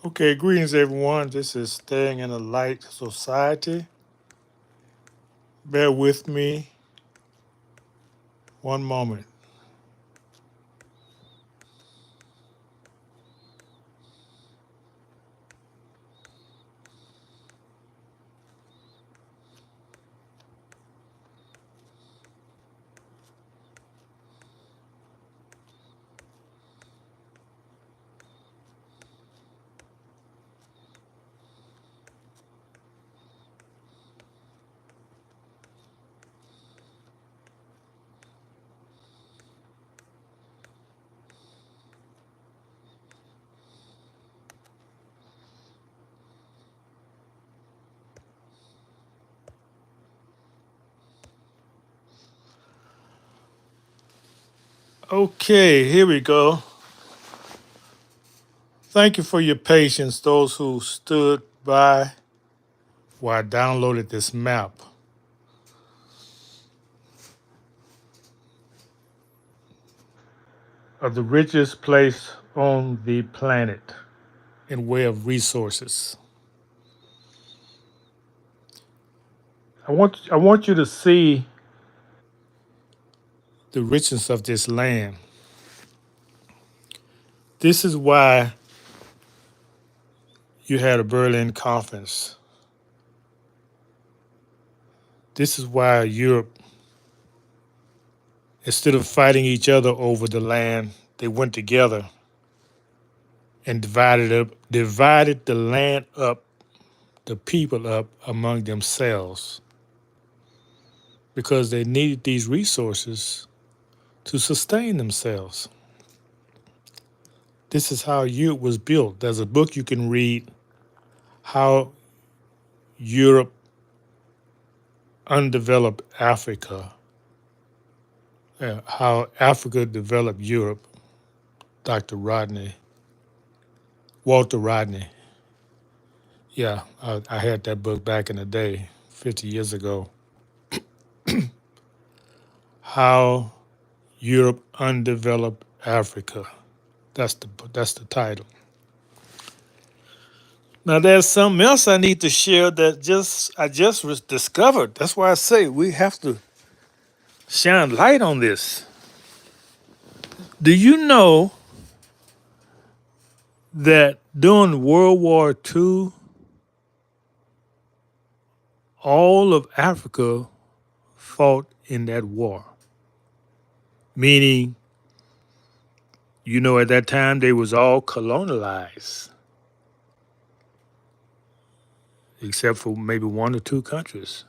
Okay, greetings everyone. This is Staying in a Light Society. Bear with me one moment. Okay, here we go. Thank you for your patience, those who stood by while I downloaded this map of the richest place on the planet in way of resources. I want you to see the richness of this land. This is why you had a Berlin Conference. This is why Europe, instead of fighting each other over the land, they went together and divided the land up, the people up among themselves, because they needed these resources to sustain themselves. This is how Europe was built. There's a book you can read, How Europe Undeveloped Africa, How Africa Developed Europe, Dr. Walter Rodney. Yeah, I had that book back in the day, 50 years ago. How Europe Undeveloped Africa. That's the title. Now there's something else I need to share that I just discovered. That's why I say we have to shine light on this. Do you know that during World War II, all of Africa fought in that war? Meaning, at that time they was all colonialized, except for maybe one or two countries.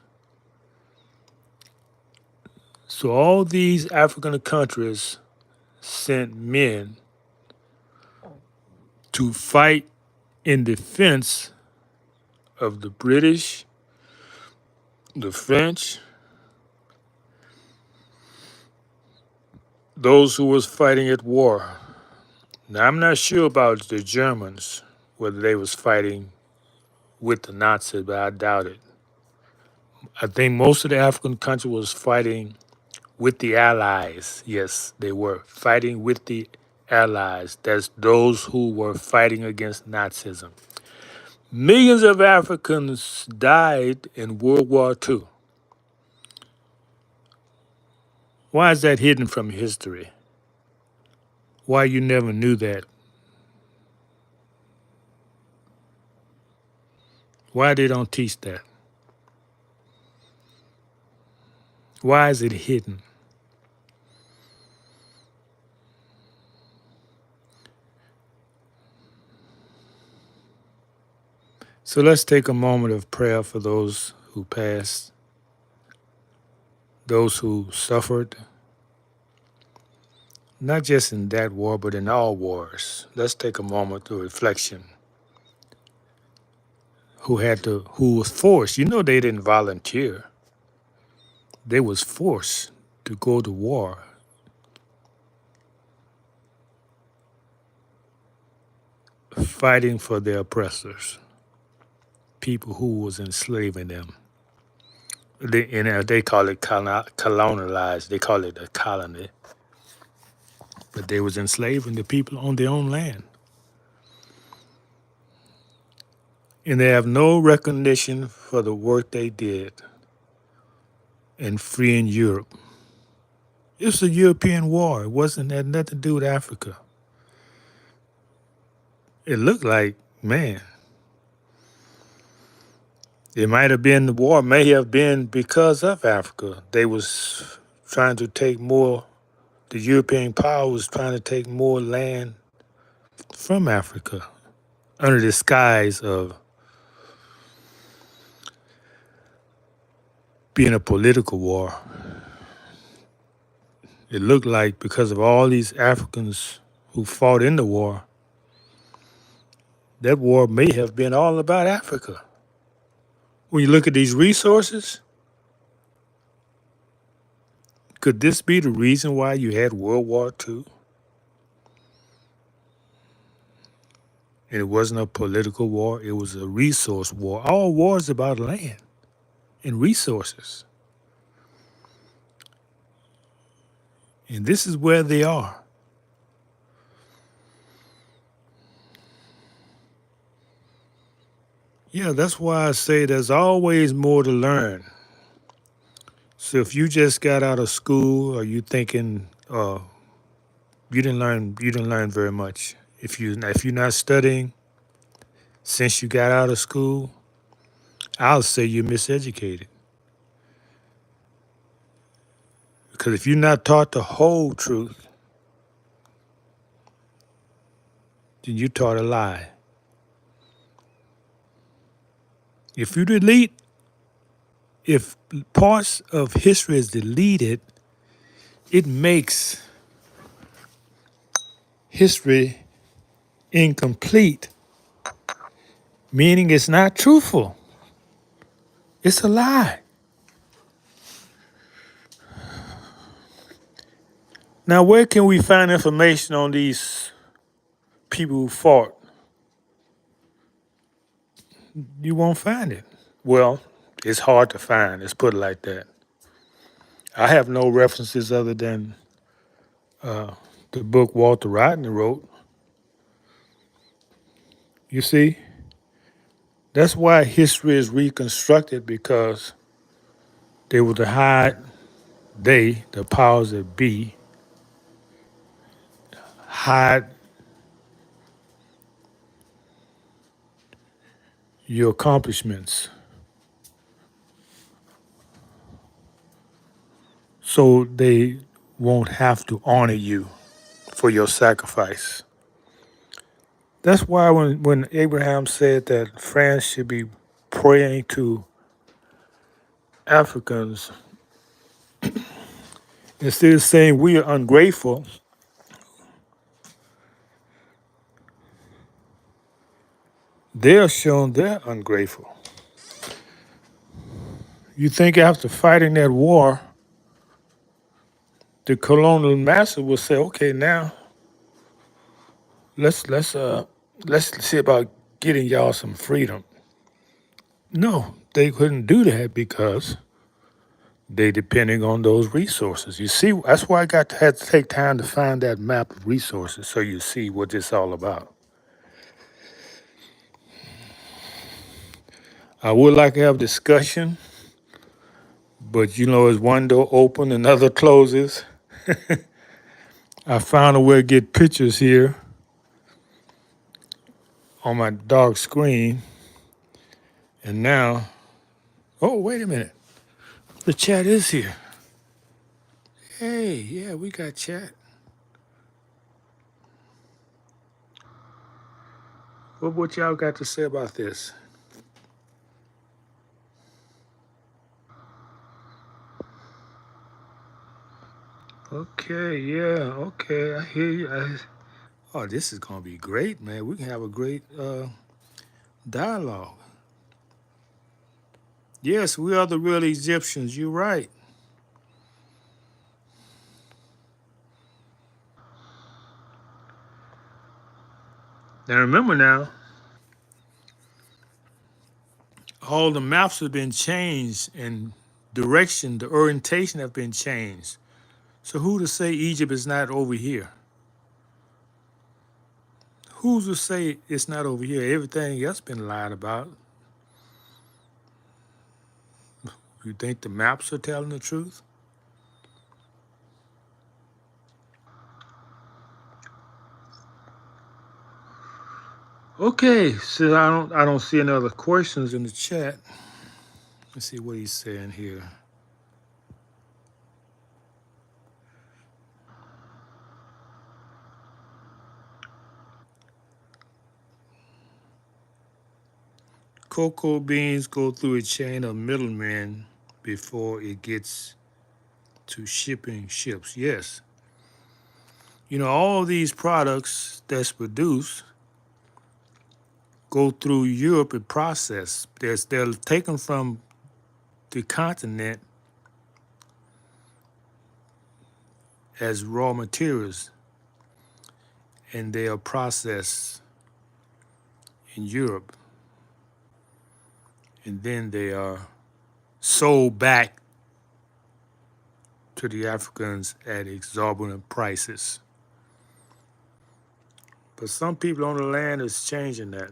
So all these African countries sent men to fight in defense of the British, the French, those who was fighting at war. Now I'm not sure about the Germans, whether they was fighting with the Nazis, but I doubt it. I think most of the African country was fighting with the Allies. Yes, they were fighting with the Allies. That's those who were fighting against Nazism. Millions of Africans died in World War II. Why is that hidden from history? Why you never knew that? Why they don't teach that? Why is it hidden? So let's take a moment of prayer for those who passed, those who suffered, not just in that war, but in all wars. Let's take a moment of reflection. Who was forced? They didn't volunteer. They was forced to go to war, fighting for their oppressors, people who was enslaving them. They call it colonialized. They call it a colony, but they was enslaving the people on their own land. And they have no recognition for the work they did in freeing Europe. It was a European war. It wasn't had nothing to do with Africa. It looked like, man, it might have been the war may have been because of Africa. They was trying to take more the European power was trying to take more land from Africa under the disguise of being a political war. It looked like because of all these Africans who fought in the war, that war may have been all about Africa. When you look at these resources, could this be the reason why you had World War II? And it wasn't a political war, it was a resource war. All wars about land and resources. And this is where they are. Yeah, that's why I say there's always more to learn. So if you just got out of school, or you thinking you didn't learn very much. If you're not studying since you got out of school, I'll say you're miseducated. Because if you're not taught the whole truth, then you taught a lie. If you delete, if parts of history is deleted, it makes history incomplete, meaning it's not truthful. It's a lie. Now, where can we find information on these people who fought? You won't find it. Well, it's hard to find. Let's put it like that. I have no references other than the book Walter Rodney wrote. You see, that's why history is reconstructed, because they were the powers that be, hide your accomplishments so they won't have to honor you for your sacrifice. That's why when Abraham said that France should be praying to Africans, instead of saying we are ungrateful, they're shown they're ungrateful. You think after fighting that war, the colonial master will say, "Okay, now let's see about getting y'all some freedom." No, they couldn't do that because they depending on those resources. You see, that's why had to take time to find that map of resources so you see what it's all about. I would like to have discussion, but as one door open, another closes. I found a way to get pictures here on my dark screen, and now, oh, wait a minute. The chat is here. Hey, yeah, we got chat. What y'all got to say about this? Okay, yeah, okay, I hear you. Oh, this is gonna be great, man. We can have a great dialogue. Yes, we are the real Egyptians. You're right. Now remember now, all the maps have been changed and direction, the orientation have been changed. So who to say Egypt is not over here? Who's to say it's not over here? Everything else been lied about. You think the maps are telling the truth? Okay, so I don't see any other questions in the chat. Let's see what he's saying here. Cocoa beans go through a chain of middlemen before it gets to shipping ships. Yes. You know, all these products that's produced go through Europe and processed. They're taken from the continent as raw materials and they are processed in Europe and then they are sold back to the Africans at exorbitant prices. But some people on the land is changing that,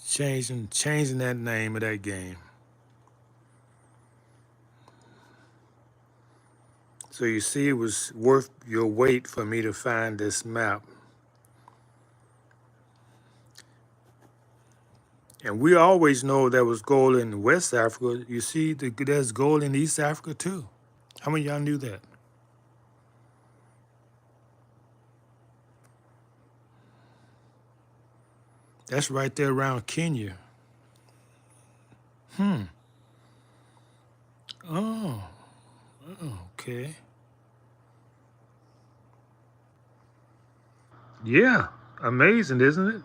changing that name of that game. So you see, it was worth your wait for me to find this map. And we always know there was gold in West Africa. You see, there's gold in East Africa too. How many of y'all knew that? That's right there around Kenya. Oh, okay. Yeah, amazing, isn't it?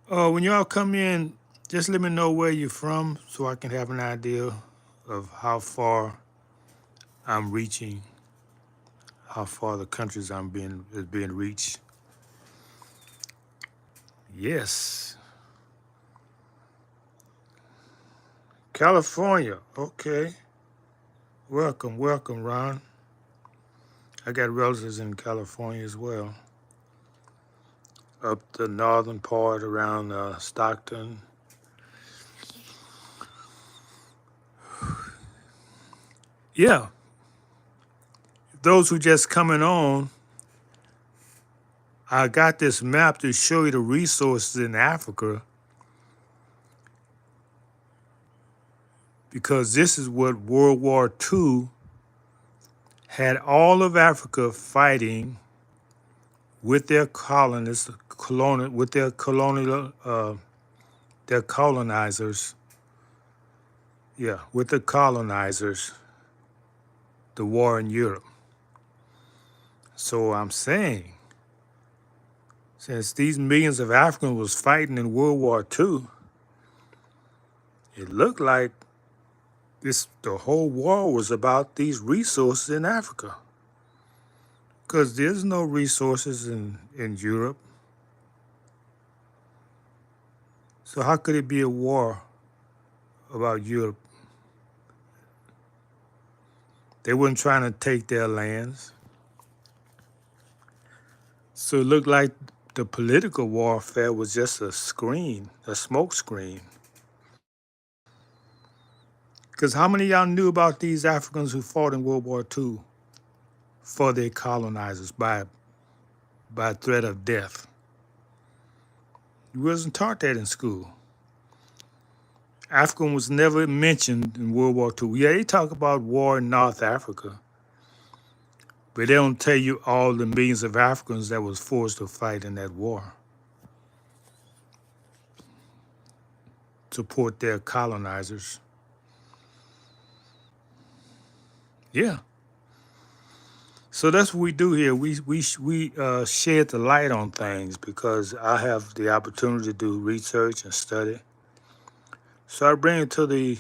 When y'all come in, just let me know where you're from so I can have an idea of how far I'm reaching, how far the countries is being reached. Yes, California. Okay, welcome, welcome, Ron. I got relatives in California as well, up the northern part around Stockton. Yeah, those who just coming on, I got this map to show you the resources in Africa because this is what World War II had all of Africa fighting with their colonists, with their colonizers. Yeah, with the colonizers, the war in Europe. So I'm saying, since these millions of Africans was fighting in World War II, it looked like the whole war was about these resources in Africa. Because there's no resources in Europe. So how could it be a war about Europe? They weren't trying to take their lands. So it looked like the political warfare was just a screen, a smoke screen. Because how many of y'all knew about these Africans who fought in World War II for their colonizers by threat of death? You wasn't taught that in school. African was never mentioned in World War II. Yeah, they talk about war in North Africa, but they don't tell you all the millions of Africans that was forced to fight in that war, support their colonizers. Yeah. So that's what we do here. We shed the light on things because I have the opportunity to do research and study. So I bring it to the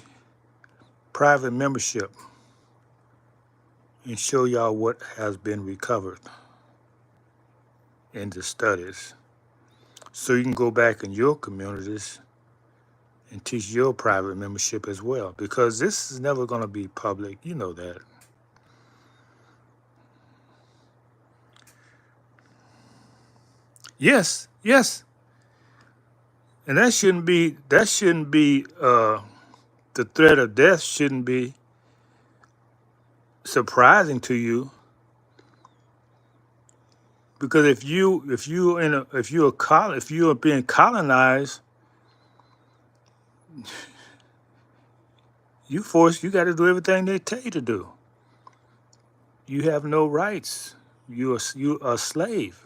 private membership and show y'all what has been recovered in the studies. So you can go back in your communities and teach your private membership as well, because this is never going to be public. You know that. Yes, yes. And that shouldn't be the threat of death shouldn't be surprising to you, because if you are being colonized, you got to do everything they tell you to do. You have no rights. You are a slave.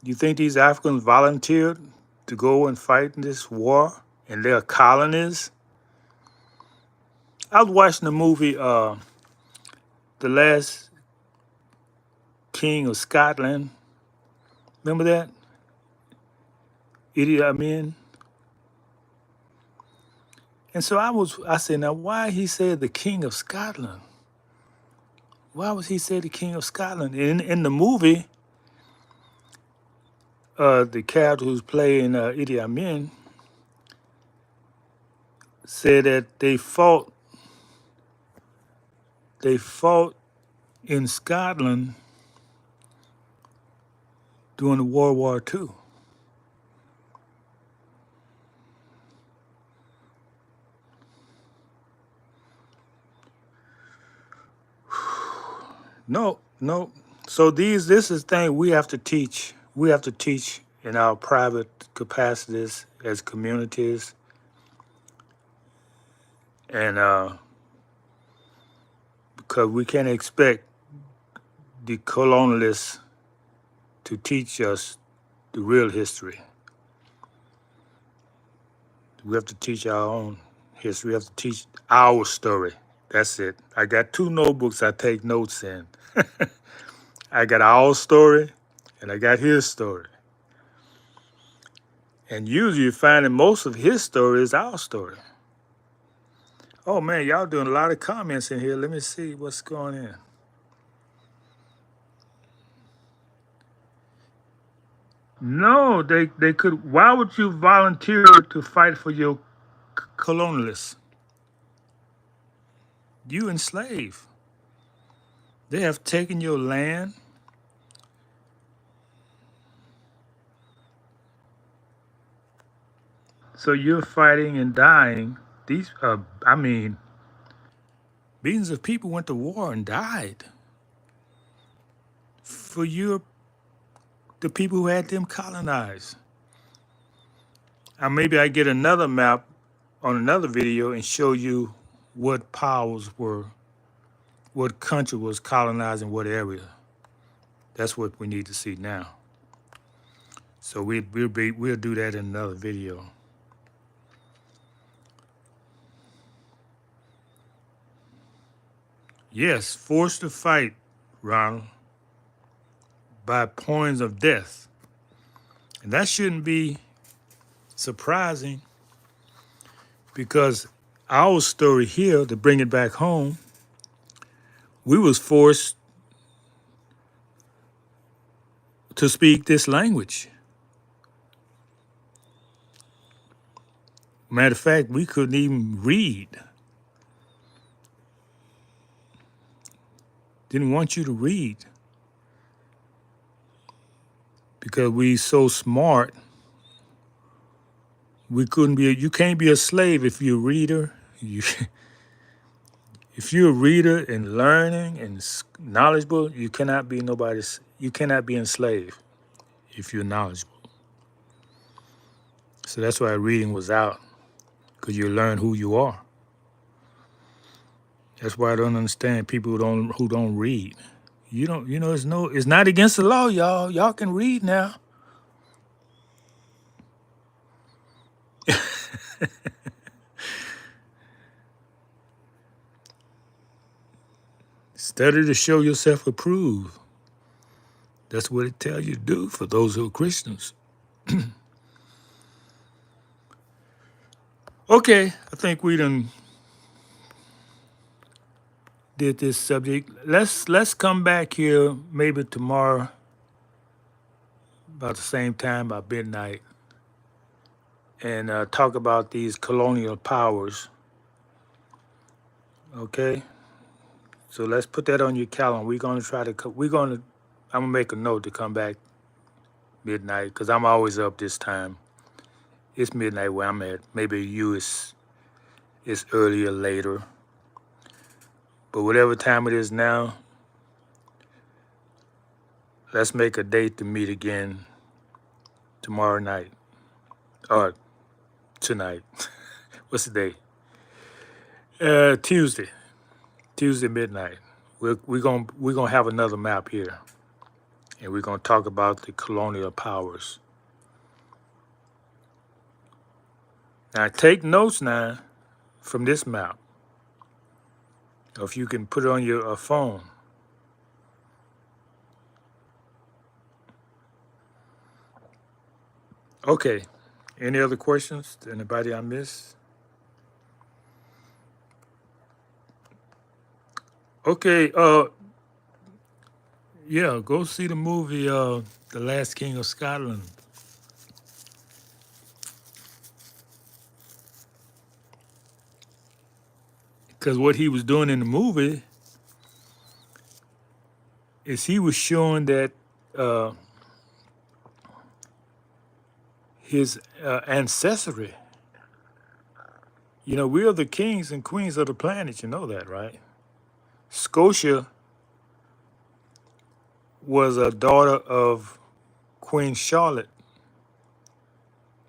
You think these Africans volunteered to go and fight in this war and they're colonists? I was watching the movie The Last King of Scotland. Remember that? Idi Amin. And so I said, now why he said the King of Scotland? Why was he say the King of Scotland? In the movie, the character who's playing Idi Amin said that they fought in Scotland during the World War II. No, no. So this is thing we have to teach. We have to teach in our private capacities as communities, and because we can't expect the colonialists to teach us the real history. We have to teach our own history. We have to teach our story. That's it. I got 2 notebooks I take notes in. I got our story and I got his story. And usually you find that most of his story is our story. Oh man, y'all doing a lot of comments in here. Let me see what's going on. No, they could. Why would you volunteer to fight for your colonialists? You enslaved. They have taken your land. So you're fighting and dying. I mean, millions of people went to war and died for the people who had them colonized. And maybe I get another map on another video and show you what powers were, what country was colonized in what area. That's what we need to see now. So we'll do that in another video. Yes, forced to fight, Ronald, by points of death. And that shouldn't be surprising, because our story here, to bring it back home, we was forced to speak this language. Matter of fact, we couldn't even read. Didn't want you to read because we so smart. We couldn't be. You can't be a slave if you're a reader. If you're a reader and learning and knowledgeable, you cannot be nobody's. You cannot be enslaved if you're knowledgeable. So that's why reading was out, because you learn who you are. That's why I don't understand people who don't read. You don't. It's not against the law, y'all. Y'all can read now. Study to show yourself approved. That's what it tells you to do for those who are Christians. Okay, I think we done did this subject. Let's come back here maybe tomorrow about the same time, about midnight, and talk about these colonial powers. Okay, so let's put that on your calendar. We're gonna try to. I'm gonna make a note to come back midnight, because I'm always up this time. It's midnight where I'm at. Maybe you it's earlier, later. But whatever time it is now, let's make a date to meet again tomorrow night or tonight. What's the date? Tuesday. Tuesday midnight. We're gonna have another map here, and we're gonna talk about the colonial powers. Now take notes now from this map, or if you can put it on your phone. Okay. Any other questions? Anybody I missed? Okay. Yeah. Go see the movie, The Last King of Scotland. Because what he was doing in the movie is he was showing that uh, his ancestry. You know, we are the kings and queens of the planet. You know that, right? Scotia was a daughter of Queen Charlotte,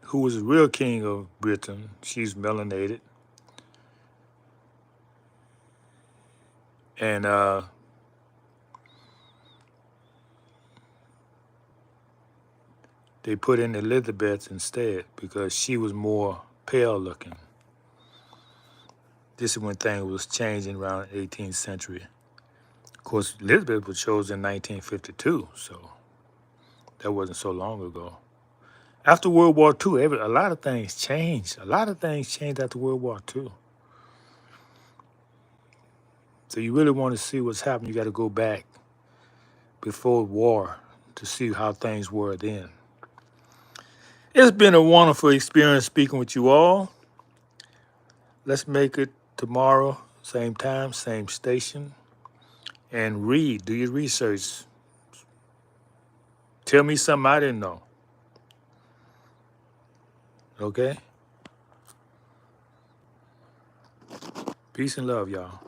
who was the real king of Britain. She's melanated. And they put in Elizabeth instead because she was more pale looking. This is when things was changing around the 18th century. Of course, Elizabeth was chosen in 1952, so that wasn't so long ago. After World War II, a lot of things changed. A lot of things changed after World War II. So you really want to see what's happening, you got to go back before war to see how things were then. It's been a wonderful experience speaking with you all. Let's make it tomorrow, same time, same station, and read. Do your research. Tell me something I didn't know. Okay? Peace and love, y'all.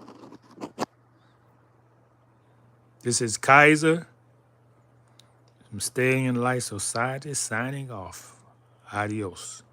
This is Kaiser from Staying in Light Society signing off. Adios.